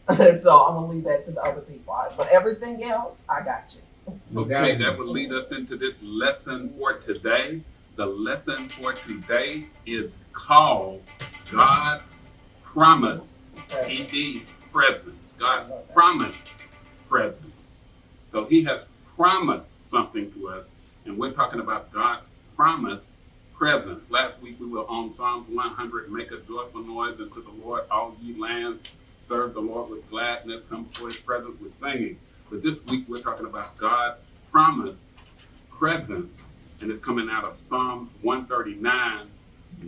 So I'm gonna leave that to the other people. But everything else, I got you. Okay, that would lead us into this lesson for today. The lesson for today is called God's Promise, Okay. Presence. I God's love that. promise presence. So he has promised something to us, and we're talking about God's promise presence. Last week we were on Psalms 100, make a joyful noise unto the Lord, all ye lands. Serve the Lord with gladness, come before his presence with singing. But this week we're talking about God's promise presence, and it's coming out of Psalms 139,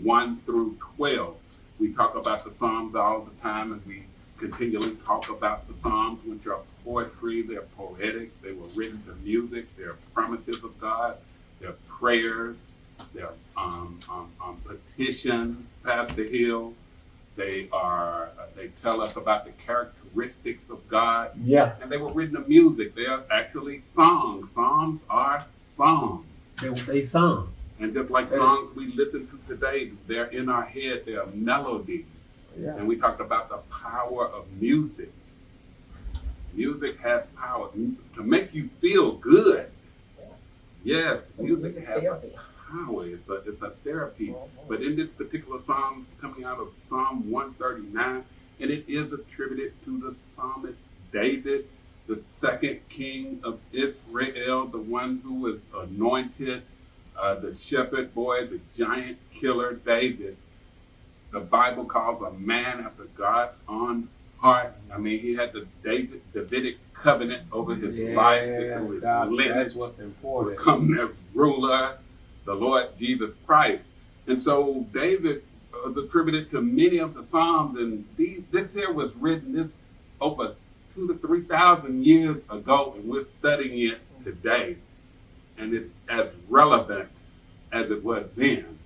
1 through 12. We talk about the Psalms all the time, and we continually talk about the Psalms, which are poetry, they're poetic, they were written to music, they're promises of God, they're prayers, they're petitions, Pastor Hill. They tell us about the characteristics of God. Yeah. And they were written to music. They are actually songs. Psalms are songs. They sung. And just like songs we listen to today, they're in our head, they're melodies. Yeah. And we talked about the power of music. Music has power to make you feel good. Yes, music has therapy. power. It's a therapy. But in this particular psalm, coming out of Psalm 139, and it is attributed to the psalmist David, the second king of Israel, the one who was anointed, the shepherd boy, the giant killer David. The Bible calls a man after God's own heart. I mean, he had the Davidic covenant over his life, through his lineage. That's what's important. Become their ruler, the Lord Jesus Christ. And so David was attributed to many of the Psalms, and this here was written this over 2,000 to 3,000 years ago, and we're studying it today, and it's as relevant as it was then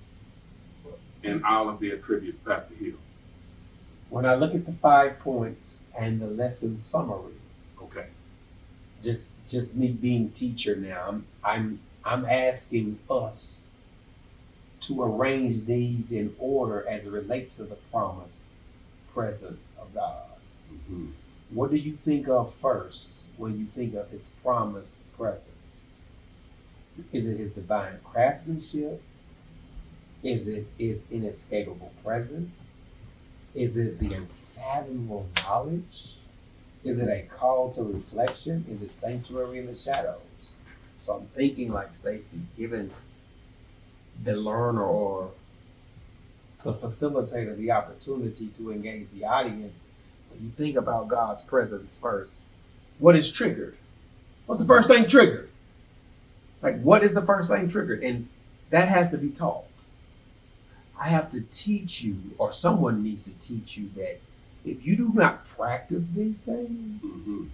in all of the attributes Pastor Hill. When I look at the 5 points and the lesson summary, Okay. just me being teacher now, I'm asking us to arrange these in order as it relates to the promise presence of God. Mm-hmm. What do you think of first when you think of his promised presence? Is it his divine craftsmanship? Is it his inescapable presence? Is it the unfathomable knowledge? Is it a call to reflection? Is it sanctuary in the shadows? So I'm thinking like Stacy, given the learner or the facilitator the opportunity to engage the audience, when you think about God's presence first, what is triggered? What's the first thing triggered? Like, what is the first thing triggered? And that has to be taught. I have to teach you, or someone needs to teach you, that if you do not practice these things, Mm-hmm.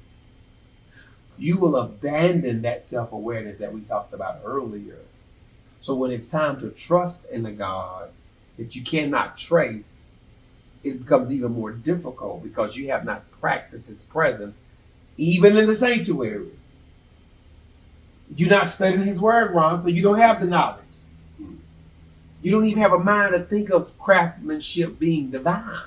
you will abandon that self-awareness that we talked about earlier. So when it's time to trust in a God that you cannot trace, it becomes even more difficult because you have not practiced his presence, even in the sanctuary. You're not studying his word, Ron, so you don't have the knowledge. You don't even have a mind to think of craftsmanship being divine.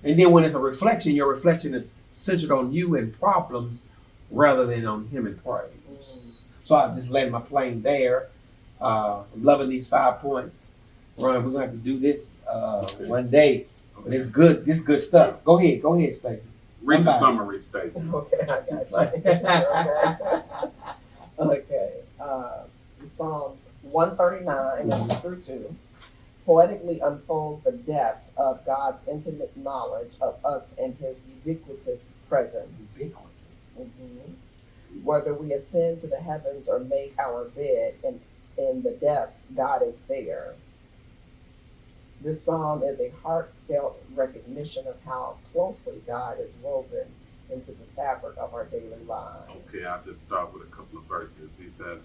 And then when it's a reflection, your reflection is centered on you and problems rather than on him and praise. So I just landed my plane there. I'm loving these 5 points. Ron, we're going to have to do this one day. But it's good. This good stuff. Go ahead, Stacey. Read the summary, Stacey. Okay, I got you. Okay. Psalms 139 through 2 poetically unfolds the depth of God's intimate knowledge of us and his ubiquitous presence. Ubiquitous. Whether we ascend to the heavens or make our bed in the depths, God is there. This psalm is a heartfelt recognition of how closely God is woven into the fabric of our daily lives. Okay, I'll just start with a couple of verses. He says,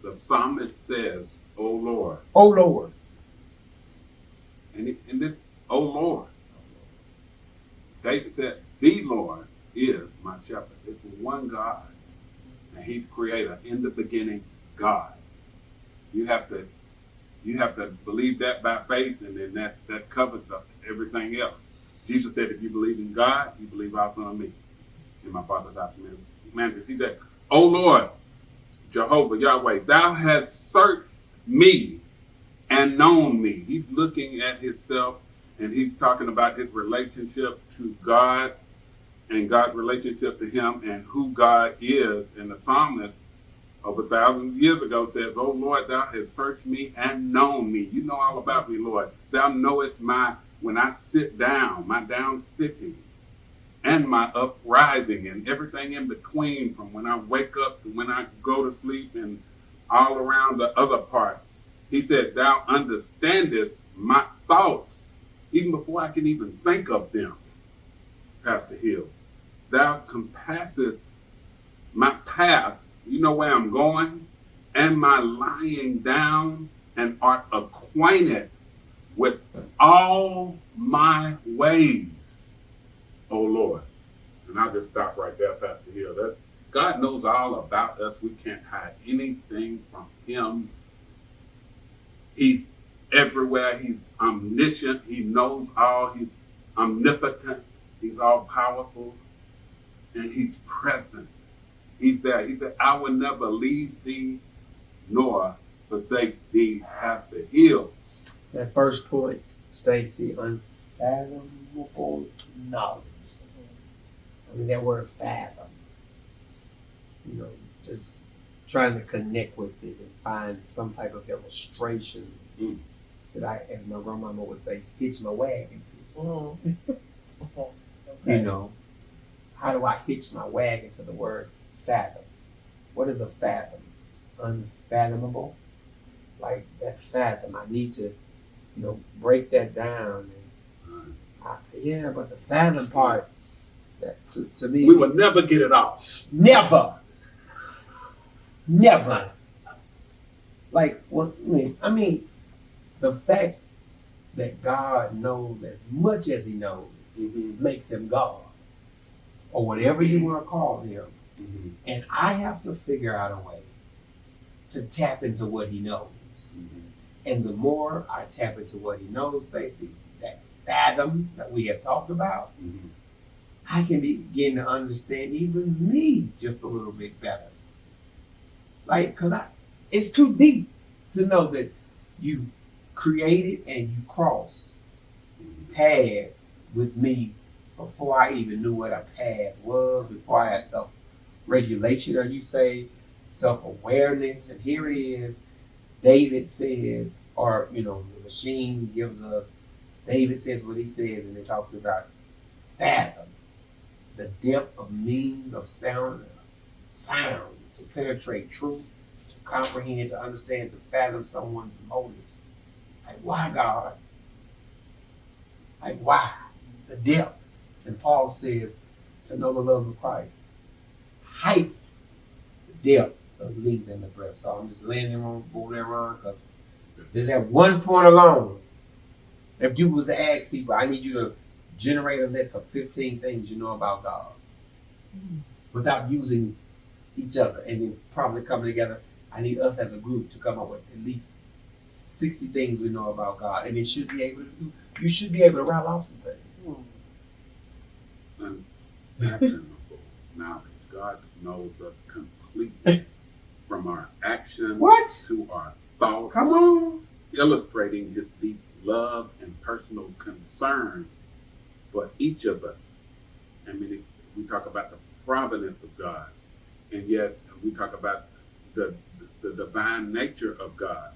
the psalmist says, O Lord. Oh, Lord. And in this, O Lord, David said, the Lord is my shepherd. It's one God. And he's creator, in the beginning, God. You have to believe that by faith, and then that covers up everything else. Jesus said, if you believe in God, you believe also in me, in my Father's house. He said, O Lord, Jehovah, Yahweh, thou hast searched me and known me. He's looking at himself and he's talking about his relationship to God and God's relationship to him and who God is. And the psalmist over 1,000 years ago says, "Oh Lord, thou hast searched me and known me." You know all about me, Lord. Thou knowest when I sit down, my down sitting, and my uprising, and everything in between, from when I wake up to when I go to sleep, and all around the other parts. He said, "Thou understandest my thoughts, even before I can even think of them." Pastor Hill, thou compassest my path, you know where I'm going, and my lying down, and art acquainted with all my ways, O Lord. And I'll just stop right there, Pastor Hill. God knows all about us. We can't hide anything from him. He's everywhere. He's omniscient. He knows all. He's omnipotent. He's all powerful. And he's present. He's there. He said, "I will never leave thee nor forsake thee." Pastor Hill. That first point, Stacy, unfathomable knowledge. I mean, that word fathom, just trying to connect with it and find some type of illustration that I, as my grandmama would say, hitch my wagon to. Okay. How do I hitch my wagon to the word fathom? What is a fathom? Unfathomable? Like that fathom, I need to, break that down. And but the fathom part, that to me, we will never get it off. Never. Like, I mean, the fact that God knows as much as he knows makes him God, or whatever you want to call him. And I have to figure out a way to tap into what he knows. And the more I tap into what he knows, Stacey, that fathom that we have talked about, I can begin to understand even me just a little bit better. Like, because it's too deep to know that you created and you cross paths with me before I even knew what a path was, before I had self-regulation, or you say self-awareness. And here it is, David says, or, the machine gives us, David says what he says, and it talks about fathom, the depth of means of sound to penetrate truth, to comprehend, to understand, to fathom someone's motives. Like, why, God? Like, why? The depth. And Paul says, to know the love of Christ. Height, the depth, the length, and the breadth. So I'm just laying there over there on, because there's that one point alone. If you was to ask people, I need you to generate a list of 15 things you know about God without using each other, and then probably coming together. I need us as a group to come up with at least 60 things we know about God, and you should be able to rattle off some things. Unfathomable knowledge. God knows us completely from our actions to our thoughts. Come on. Illustrating his deep love and personal concern for each of us. I mean, we talk about the providence of God, and yet we talk about the divine nature of God.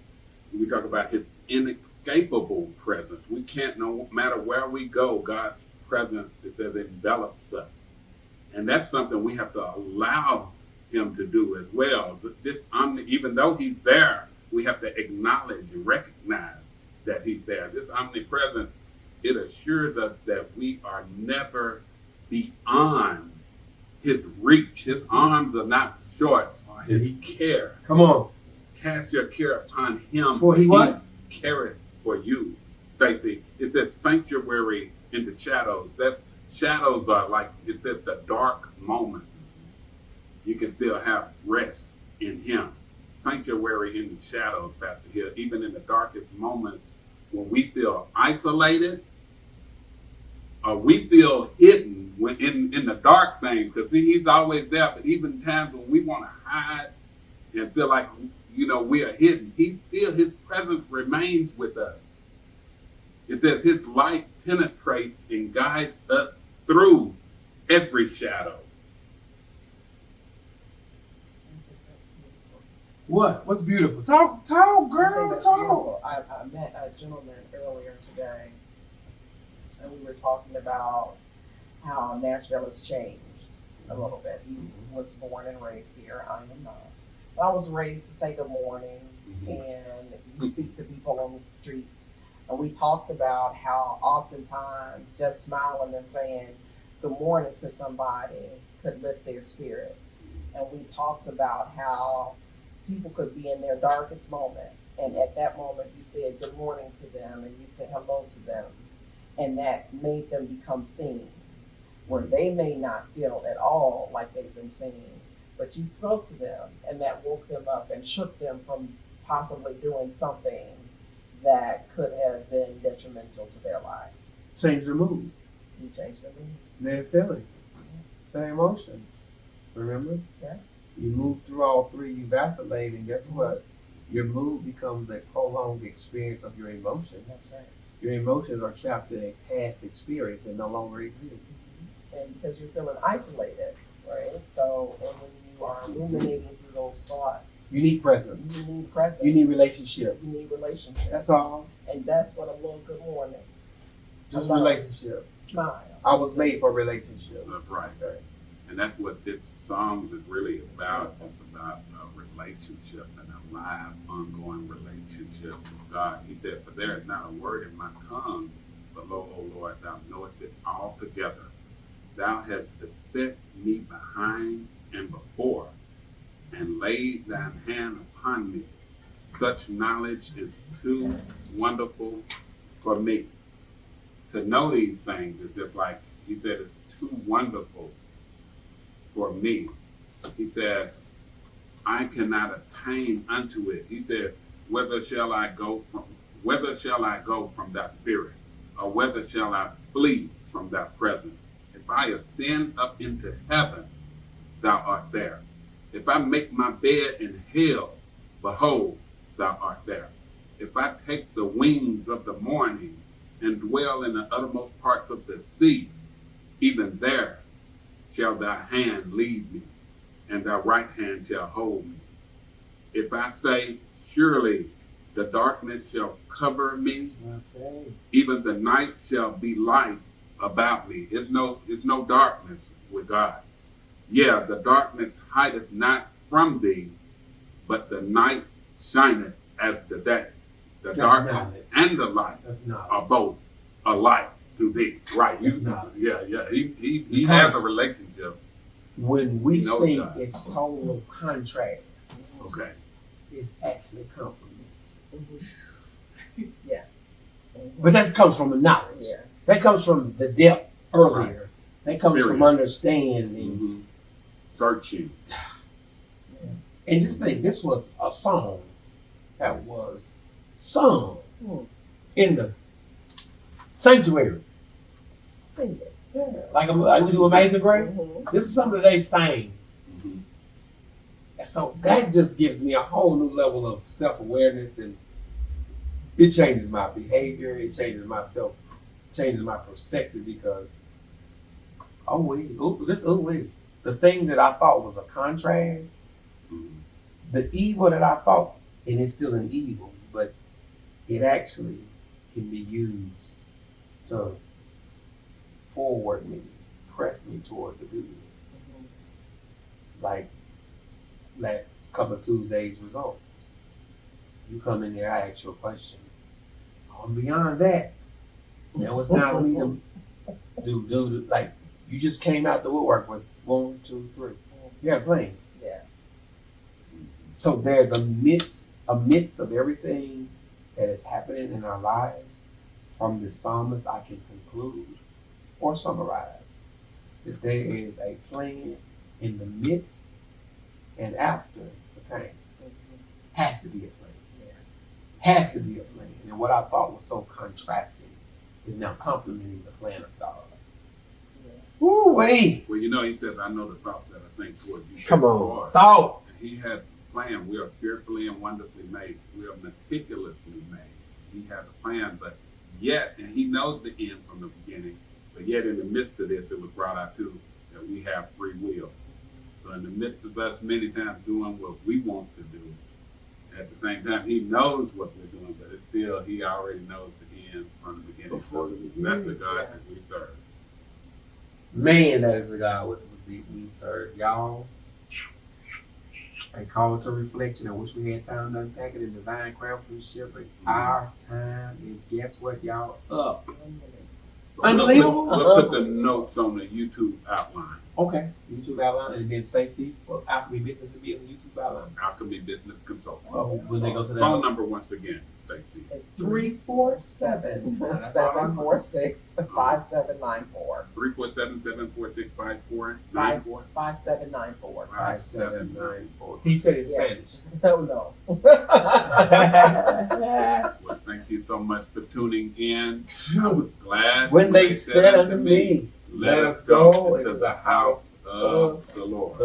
We talk about his inescapable presence. We can't, no matter where we go, God's presence, it says, envelops us. And that's something we have to allow him to do as well. Even though he's there, we have to acknowledge and recognize that he's there. This omnipresence, it assures us that we are never beyond his reach. His arms are not short for his care. Come on. Cast your care upon him. For he what? Careth for you. Stacey, it says sanctuary in the shadows. That shadows are like, it says, the dark moments. You can still have rest in him. Sanctuary in the shadows, Pastor Hill. Even in the darkest moments when we feel isolated, we feel hidden when in the dark things, because he's always there. But even times when we want to hide and feel like, we are hidden, his presence remains with us. It says his light penetrates and guides us through every shadow. What? What's beautiful? Talk, girl, talk. I met a gentleman earlier today, and we were talking about how Nashville has changed a little bit. He was born and raised here. I am not. But I was raised to say good morning, and you speak to people on the streets. And we talked about how oftentimes just smiling and saying good morning to somebody could lift their spirits. And we talked about how people could be in their darkest moment, and at that moment you said good morning to them and you said hello to them, and that made them become seen, where they may not feel at all like they've been seen, but you spoke to them and that woke them up and shook them from possibly doing something that could have been detrimental to their life. Change the mood. You changed their mood. Their feeling, their emotion. Remember? Yeah. You move through all three, you vacillate, and guess what? Your mood becomes a prolonged experience of your emotions. That's right. Your emotions are trapped in a past experience that no longer exists. And because you're feeling isolated, right? So, and when you are ruminating through those thoughts, You need presence. you need presence. You need relationship. You need relationship. That's all. And that's what a little good morning. Just Hello. relationship. Smile. I was made for relationship. That's right. And that's what this Psalms is really about. It's about a relationship, and a live, ongoing relationship with God. He said, for there is not a word in my tongue, but lo, O Lord, thou knowest it altogether. Thou hast beset me behind and before, and laid thine hand upon me. Such knowledge is too wonderful for me. To know these things is just like, he said, it's too wonderful for me. He said, I cannot attain unto it. He said, whither shall I go from thy spirit? Or whither shall I flee from thy presence? If I ascend up into heaven, thou art there. If I make my bed in hell, behold, thou art there. If I take the wings of the morning and dwell in the uttermost parts of the sea, even there shall thy hand lead me, and thy right hand shall hold me. If I say, surely the darkness shall cover me, even the night shall be light about me. It's no darkness with God. Yeah, the darkness hideth not from thee, but the night shineth as the day. The darkness and the light are both alike to thee. Right. Yeah. He has a relationship. When we think God. it's total contrast, Okay. it's actually compliment. Yeah. But that comes from the knowledge. Yeah. That comes from the depth earlier. That comes from understanding. Searching. And just think, this was a song that was sung in the sanctuary. Sing it. Yeah. Like we do Amazing Grace. This is something they sang. And so that just gives me a whole new level of self-awareness, and it changes my behavior. It changes changes my perspective, because the thing that I thought was a contrast, the evil that I thought, and it's still an evil, but it actually can be used to forward me, press me toward the good. Like that couple of Tuesdays results. You come in there, I ask you a question. Beyond that, now it's time for me to do like you just came out the woodwork with 1, 2, 3. Yeah, playing. Yeah. So there's amidst of everything that is happening in our lives, from the psalmist, I can conclude or summarize that there is a plan in the midst and after the pain. Has to be a plan. Has to be a plan. And what I thought was so contrasting is now complementing the plan of God. Woo-wee. Well, you know, he says, I know the thoughts that I think towards you. Come on. Lord. Thoughts. And he has a plan. We are fearfully and wonderfully made. We are meticulously made. He has a plan, but yet, and he knows the end from the beginning, but yet in the midst of this, it was brought out too that we have free will. So in the midst of us many times doing what we want to do, at the same time, he knows what we're doing, but it's still, he already knows the end from the beginning. Before the That's the God that we serve. Man, that is the God with we serve. Y'all, a call to reflection. I wish we had time to unpack it in divine craftsmanship, but our time is, guess what, y'all? Up. Unbelievable. We'll put the notes on the YouTube outline. Okay, YouTube outline, and then Stacy, well, Alchemy Business will be in the YouTube outline. Alchemy Business Consultant. So when they go to the Phone number once again, Stacy. It's 347 746 5794. 347-746-5494. 5794. 5794. He said it in Yes. Spanish. Oh no. Well, thank you so much for tuning in. I was glad When they said unto me, let us go into the house of the Lord.